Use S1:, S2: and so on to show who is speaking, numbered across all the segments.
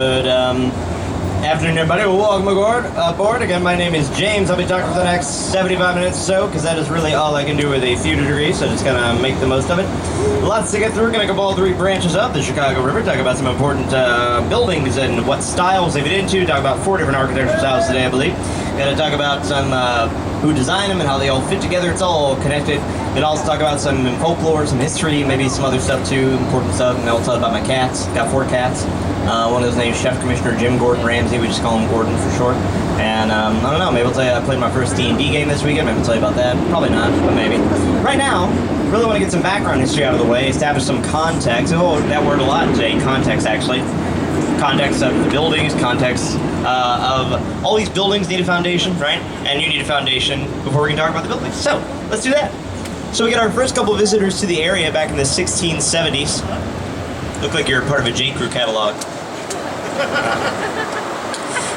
S1: Good afternoon, everybody. Welcome aboard. Again, my name is James. I'll be talking for the next 75 minutes or so, because that is really all I can do with a theater degree, so just gonna make the most of it. Lots to get through. We're gonna go all three branches of the Chicago River, talk about some important buildings and what styles they fit into, talk about 4 different architectural styles today, I believe. Gonna talk about some who designed them and how they all fit together. It's all connected. Gonna also talk about some folklore, some history, maybe some other stuff too, important stuff, and I'll talk about my cats. Got 4 cats. One of those named Chef Commissioner Jim Gordon Ramsay. We just call him Gordon for short. And I don't know, maybe I'll tell you I played my first D&D game this weekend. Maybe I'll tell you about that. Probably not, but maybe. Right now, really want to get some background history out of the way, establish some context. Oh, that word a lot today, context actually. Context of the buildings, context of all these buildings need a foundation, right? And you need a foundation before we can talk about the buildings. So, let's do that. So we got our first couple visitors to the area back in the 1670s. Look like you're part of a J. Crew catalog.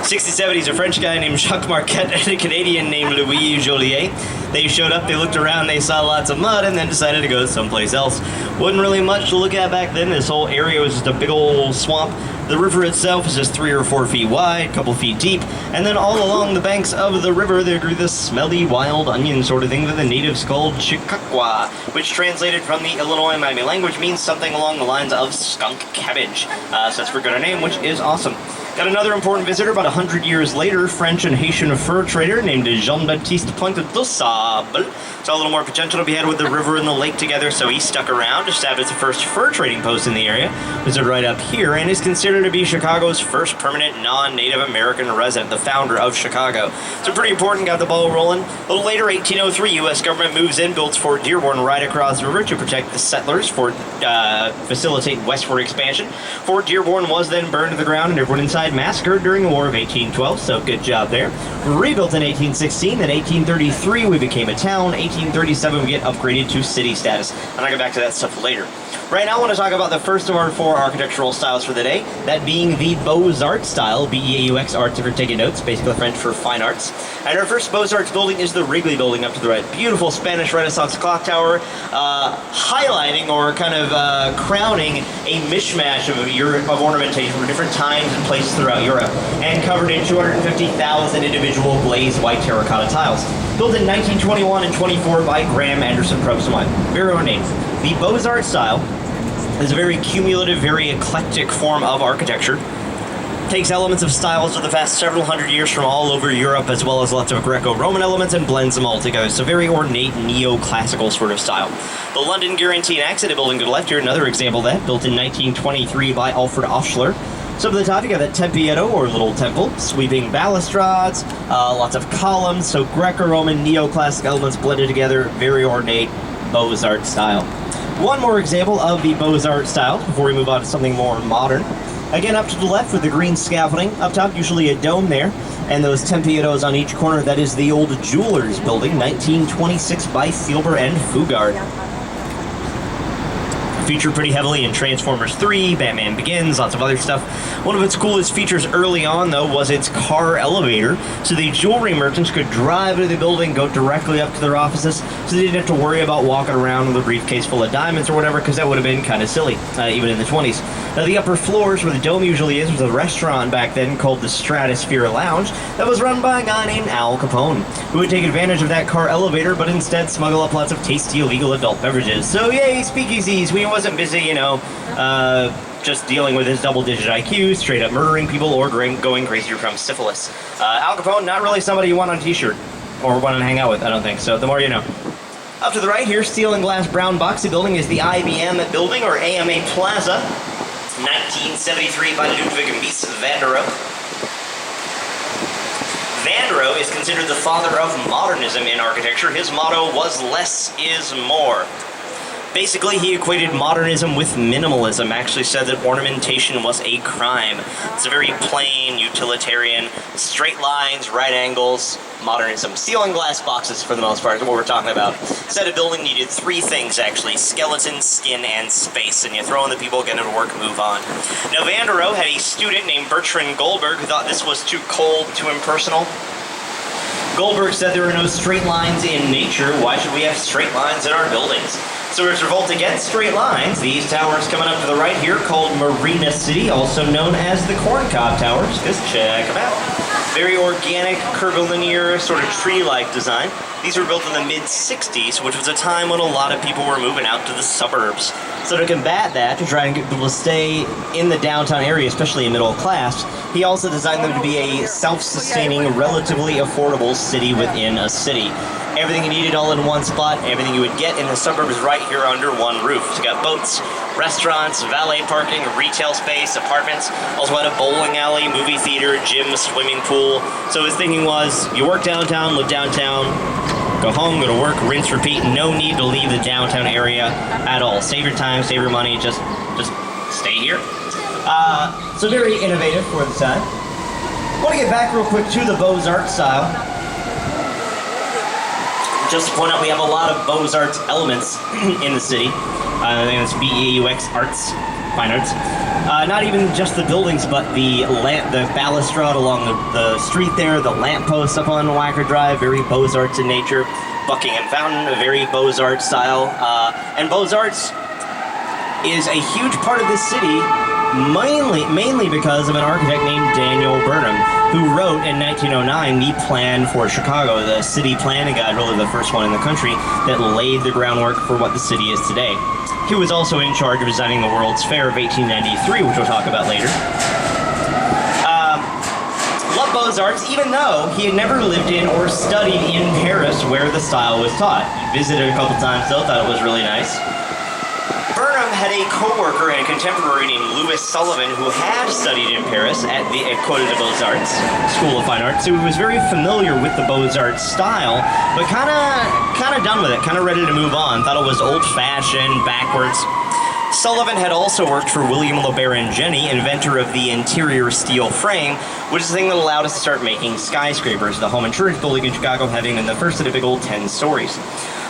S1: 60s, a French guy named Jacques Marquette and a Canadian named Louis Joliet. They showed up, they looked around, they saw lots of mud, and then decided to go someplace else. Wasn't really much to look at back then. This whole area was just a big old swamp. The river itself is just 3 or 4 feet wide, a couple feet deep, and then all along the banks of the river there grew this smelly wild onion sort of thing that the natives called chickaqua, which translated from the Illinois Miami language means something along the lines of skunk cabbage. So that's for good a name, which is awesome. Got another important visitor about 100 years later, French and Haitian fur trader named Jean-Baptiste Pointe de Sable. Saw a little more potential to be had with the river and the lake together, so he stuck around, established the first fur trading post in the area, which is right up here, and is considered to be Chicago's first permanent non-Native American resident, the founder of Chicago. So pretty important, got the ball rolling. A little later, 1803, U.S. government moves in, builds Fort Dearborn right across the river to protect the settlers, facilitate westward expansion. Fort Dearborn was then burned to the ground and everyone inside massacred during the War of 1812, so good job there. Rebuilt in 1816, then 1833 we became a town, 1837 we get upgraded to city status, and I'll get back to that stuff later. Right now I want to talk about the first of our 4 architectural styles for the day, that being the Beaux-Arts style, B-E-A-U-X, arts if you're taking notes, basically French for fine arts. And our first Beaux-Arts building is the Wrigley building up to the right. Beautiful Spanish Renaissance clock tower, highlighting or kind of crowning a mishmash of ornamentation from different times and places throughout Europe, and covered in 250,000 individual glazed white terracotta tiles. Built in 1921 and 24 by Graham Anderson Probst & White. Very ornate. The Beaux-Arts style is a very cumulative, very eclectic form of architecture. Takes elements of styles of the past several hundred years from all over Europe, as well as lots of Greco-Roman elements, and blends them all together. So very ornate, neoclassical sort of style. The London Guarantee and Accident building to the left here, another example of that, built in 1923 by Alfred Oschler. So up at the top, you got that Tempietto, or little temple, sweeping balustrades, lots of columns, so Greco-Roman, neoclassic elements blended together, very ornate, Beaux-Arts style. One more example of the Beaux-Arts style before we move on to something more modern. Again, up to the left with the green scaffolding. Up top, usually a dome there, and those Tempiettos on each corner. That is the old Jewelers building, 1926 by Thielber and Fugard. Featured pretty heavily in Transformers 3, Batman Begins, lots of other stuff. One of its coolest features early on, though, was its car elevator, so the jewelry merchants could drive into the building, go directly up to their offices, so they didn't have to worry about walking around with a briefcase full of diamonds or whatever, because that would have been kind of silly, even in the 20s. Now, the upper floors, where the dome usually is, was a restaurant back then called the Stratosphere Lounge that was run by a guy named Al Capone, who would take advantage of that car elevator, but instead smuggle up lots of tasty illegal adult beverages. So, yay, speakeasies! We wasn't busy, just dealing with his double-digit IQ, straight up murdering people, or going crazy from syphilis. Al Capone, not really somebody you want on a t-shirt, or want to hang out with, I don't think, so the more you know. Up to the right here, steel and glass brown boxy building is the IBM building, or AMA Plaza, 1973 by Ludwig Mies van der Rohe. Van der Rohe is considered the father of modernism in architecture. His motto was less is more. Basically, he equated modernism with minimalism, actually said that ornamentation was a crime. It's a very plain, utilitarian, straight lines, right angles, modernism. Steel and glass boxes, for the most part, is what we're talking about. Said a building needed 3 things, actually: skeleton, skin, and space. And you throw in the people, get into work, move on. Now, Van der Rohe had a student named Bertrand Goldberg who thought this was too cold, too impersonal. Goldberg said there are no straight lines in nature. Why should we have straight lines in our buildings? So it's revolt against straight lines. These towers coming up to the right here, called Marina City, also known as the Corncob Towers. Just check them out. Very organic, curvilinear, sort of tree-like design. These were built in the mid-60s, which was a time when a lot of people were moving out to the suburbs. So to combat that, to try and get people to stay in the downtown area, especially in middle class, he also designed them to be a self-sustaining, relatively affordable city within a city. Everything you needed all in one spot, everything you would get in the suburbs right here under one roof. So you got boats, restaurants, valet parking, retail space, apartments. Also had a bowling alley, movie theater, gym, swimming pool. So his thinking was, you work downtown, live downtown, go home, go to work, rinse, repeat. No need to leave the downtown area at all. Save your time, save your money, just stay here. So very innovative for the time. I want to get back real quick to the Beaux-Arts style. Just to point out, we have a lot of Beaux-Arts elements in the city. I think it's B-E-U-X arts, fine arts. Not even just the buildings, but the balustrade along the street there, the lamppost up on Wacker Drive, very Beaux-Arts in nature. Buckingham Fountain, a very Beaux-Arts style. And Beaux-Arts is a huge part of this city, mainly because of an architect named Daniel Burnham, who wrote in 1909 the plan for Chicago, the city planning guide, really the first one in the country that laid the groundwork for what the city is today. He was also in charge of designing the World's Fair of 1893, which we'll talk about later. Loved Beaux-Arts, even though he had never lived in or studied in Paris where the style was taught. He visited a couple times though, thought it was really nice. Burnham had a co-worker and a contemporary named Louis Sullivan who had studied in Paris at the École des Beaux-Arts, School of Fine Arts, so he was very familiar with the Beaux-Arts style, but kind of done with it, kind of ready to move on, thought it was old-fashioned, backwards. Sullivan had also worked for William LeBaron Jenney, inventor of the interior steel frame, which is the thing that allowed us to start making skyscrapers, the home insurance building in Chicago having in the first of the big old 10 stories.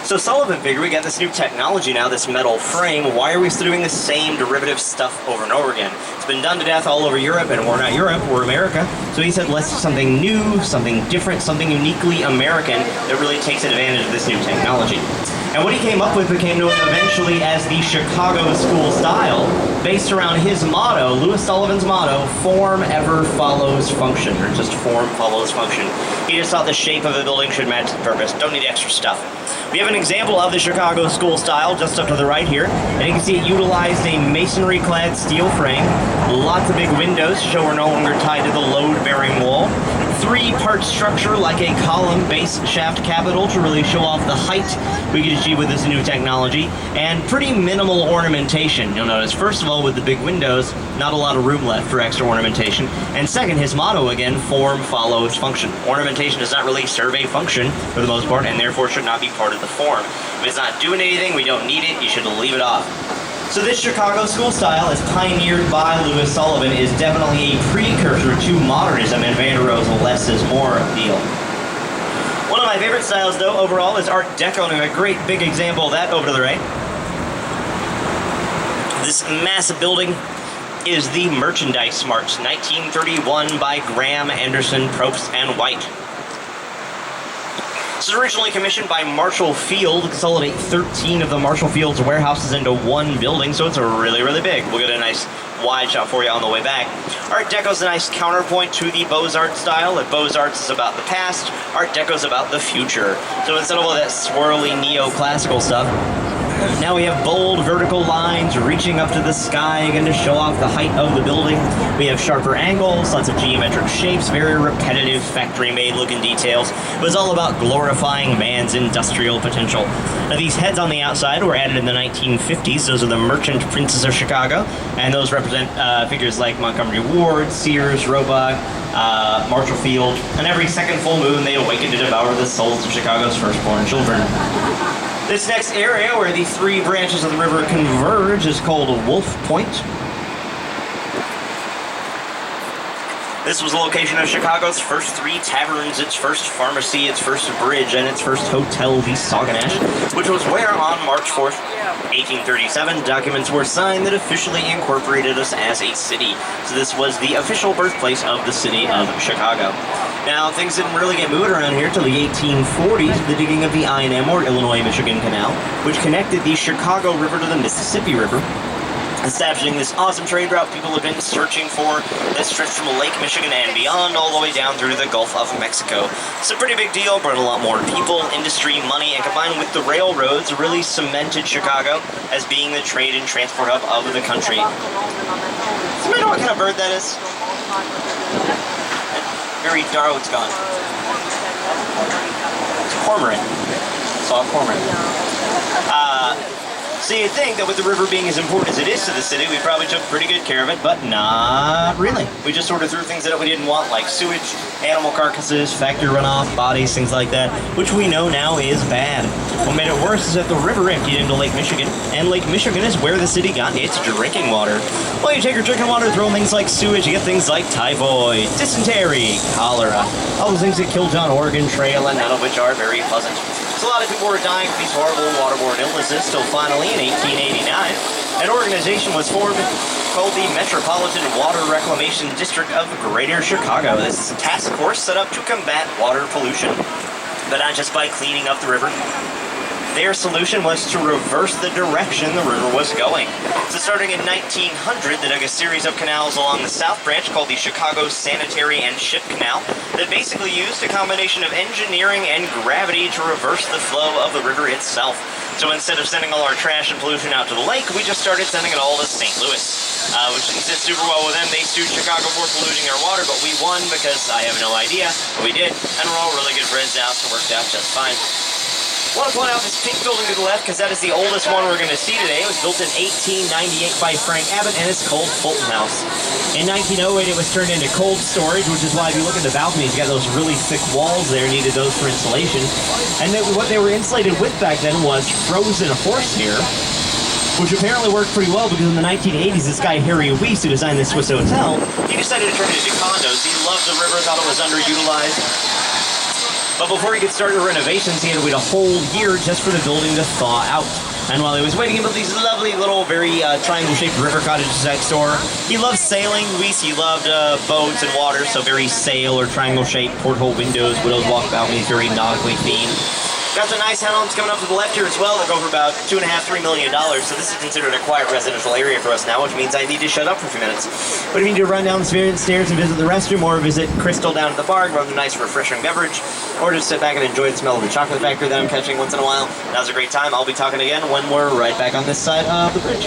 S1: So Sullivan figured, we got this new technology now, this metal frame, why are we still doing the same derivative stuff over and over again? It's been done to death all over Europe, and we're not Europe, we're America. So he said, let's do something new, something different, something uniquely American that really takes advantage of this new technology. And what he came up with became known eventually as the Chicago School style, based around his motto, Louis Sullivan's motto, form ever follows function, or just form follows function. He just thought the shape of a building should match the purpose, don't need extra stuff. We have an example of the Chicago School style just up to the right here, and you can see it utilized a masonry-clad steel frame, lots of big windows to show we're no longer tied to the load-bearing wall, three-part structure like a column base shaft capital to really show off the height we could achieve with this new technology, and pretty minimal ornamentation. You'll notice, first of all, with the big windows, not a lot of room left for extra ornamentation, and second, his motto again, form follows function. Ornamentation does not really serve a function for the most part, and therefore should not be part of the form. If it's not doing anything, we don't need it, you should leave it off. So this Chicago school style, as pioneered by Louis Sullivan, is definitely a precursor to modernism and Van der Rohe's less is more deal. One of my favorite styles, though, overall, is Art Deco, and a great big example of that over to the right. This massive building is the Merchandise Mart, 1931 by Graham, Anderson, Probst, and White. This was originally commissioned by Marshall Field to consolidate 13 of the Marshall Field's warehouses into one building, so it's really, really big. We'll get a nice wide shot for you on the way back. Art Deco is a nice counterpoint to the Beaux-Arts style. That Beaux-Arts is about the past, Art Deco is about the future. So instead of all that swirly neoclassical stuff, now we have bold vertical lines reaching up to the sky, again to show off the height of the building. We have sharper angles, lots of geometric shapes, very repetitive factory-made looking details. It was all about glorifying man's industrial potential. Now these heads on the outside were added in the 1950s. Those are the Merchant Princes of Chicago, and those represent figures like Montgomery Ward, Sears, Roebuck, Marshall Field, and every second full moon they awaken to devour the souls of Chicago's firstborn children. This next area where the three branches of the river converge is called Wolf Point. This was the location of Chicago's first 3 taverns, its first pharmacy, its first bridge, and its first hotel, the Sauganash, which was where on March 4th, 1837, documents were signed that officially incorporated us as a city. So this was the official birthplace of the city of Chicago. Now, things didn't really get moving around here till the 1840s with the digging of the I&M, or Illinois-Michigan Canal, which connected the Chicago River to the Mississippi River, establishing this awesome trade route people have been searching for that stretched from Lake Michigan and beyond all the way down through to the Gulf of Mexico. It's a pretty big deal, brought a lot more people, industry, money, and combined with the railroads, really cemented Chicago as being the trade and transport hub of the country. Somebody know what kind of bird that is? Very dark. Oh, it's gone. It's a cormorant. I saw a cormorant. So you'd think that with the river being as important as it is to the city, we probably took pretty good care of it, but not really. We just sort of threw things that we didn't want, like sewage, animal carcasses, factory runoff, bodies, things like that, which we know now is bad. What made it worse is that the river emptied into Lake Michigan, and Lake Michigan is where the city got its drinking water. Well, you take your drinking water, throw in things like sewage, you get things like typhoid, dysentery, cholera, all those things that killed on Oregon Trail, and none of which are very pleasant. So a lot of people were dying of these horrible waterborne illnesses, till finally in 1889, an organization was formed called the Metropolitan Water Reclamation District of Greater Chicago. This task force set up to combat water pollution, but not just by cleaning up the river. Their solution was to reverse the direction the river was going. So starting in 1900, they dug a series of canals along the south branch called the Chicago Sanitary and Ship Canal that basically used a combination of engineering and gravity to reverse the flow of the river itself. So instead of sending all our trash and pollution out to the lake, we just started sending it all to St. Louis, which didn't sit super well with them. They sued Chicago for polluting their water, but we won because I have no idea. We did, and we're all really good friends now, so it worked out just fine. I want to point out this pink building to the left because that is the oldest one we're going to see today. It was built in 1898 by Frank Abbott, and it's called Fulton House. In 1908, it was turned into cold storage, which is why if you look at the balconies, you got those really thick walls there, needed those for insulation. And then what they were insulated with back then was frozen horsehair, which apparently worked pretty well because in the 1980s, this guy Harry Weiss, who designed the Swiss Hotel, he decided to turn it into condos. He loved the river, thought it was underutilized. But before he could start the renovations, he had to wait a whole year just for the building to thaw out. And while he was waiting, he built these lovely little, very triangle-shaped river cottages next door. He loved sailing. He loved boats and water, so very sail or triangle-shaped porthole windows, widow's walk balconies, very nautically themed. Got some nice homes coming up to the left here as well. They're going for about $2.5–3 million. So this is considered a quiet residential area for us now, which means I need to shut up for a few minutes. But if you need to run down the stairs and visit the restroom, or visit Crystal down at the bar, grab a nice refreshing beverage, or just sit back and enjoy the smell of the chocolate factory that I'm catching once in a while, now's a great time. I'll be talking again when we're right back on this side of the bridge.